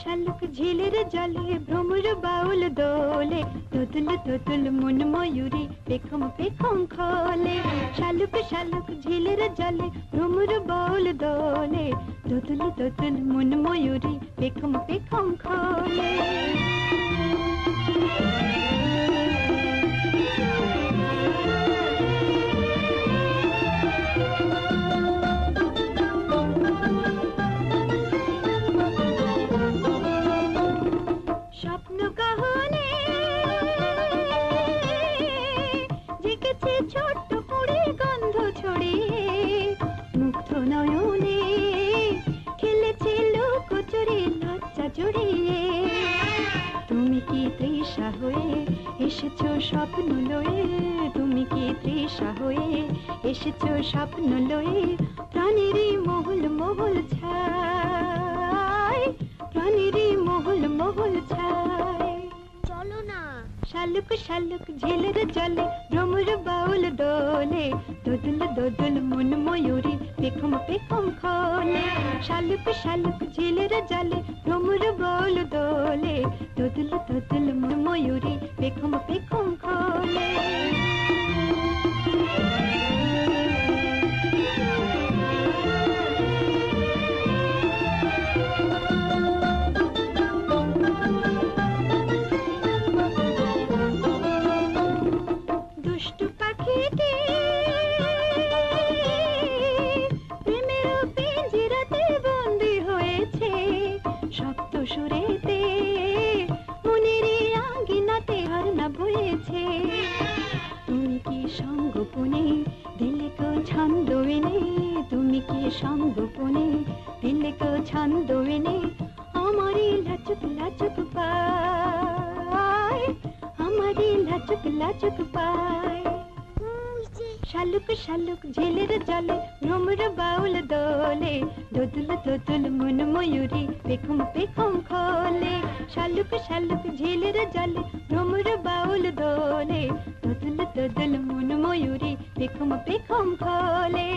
শালুক ঝিলের জলে ভ্রমর বাউল দোলে, তোতুল তোতুল মন ময়ূরী পেখম পেখম খোলে। শালুক শালুক ঝিলের জলে ভ্রমর বাউল দোলে, তোতুল তোতুল মন ময়ূরী পেখম পেখম খোলে। স্বপ্ন কাহনে জেগেছে ছোট্ট কুড়ি গন্ধ ছড়িয়ে, মুগ্ধ নয়নে খেলেছে লুকোচুরি লজ্জা জড়িয়ে। তুমি কি তৃষা হয়ে এসেছো স্বপ্ন লয়ে, তুমি কি তৃষা হয়ে এসেছো স্বপ্ন লয়ে। প্রাণেরই মহল মহল ছায়, প্রাণেরই মহল মহল ছায়। চলো না। শালুক শালুক ঝিলের জলে ভ্রমর বাউল দোলে, দোদুল দোদুল মন ময়ূরী পেখম পেখম খোলে। শালুক শালুক ঝিলের জলে ভ্রমর বাউল দোলে, দোদুল দোদুল মন ময়ূরী পেখম পেখম খোলে। দুষ্টু পাখিটি প্রেমের পিঞ্জিরাতে বন্দী হয়েছে, শক্ত সুরেতে মনের আঙ্গিনাতে হারনা বয়েছে। তুমি কি সঙ্গোপনে দিলে কো ছন্দ এনে, তুমি কি সঙ্গোপনে দিলে কো ছন্দ এনে। আমারই লাচুক লাচুক পায়, আমারই লাচুক লাচুক পায়। শালুক শালুক ঝিলের জলে ভ্রমর বাউল দোলে, দোদুল দোদুল মন ময়ূরী পেখম পেখম খোলে। শালুক শালুক ঝিলের জলে ভ্রমর বাউল দোলে, দোদুল দোদুল মন ময়ূরী পেখম পেখম খোলে।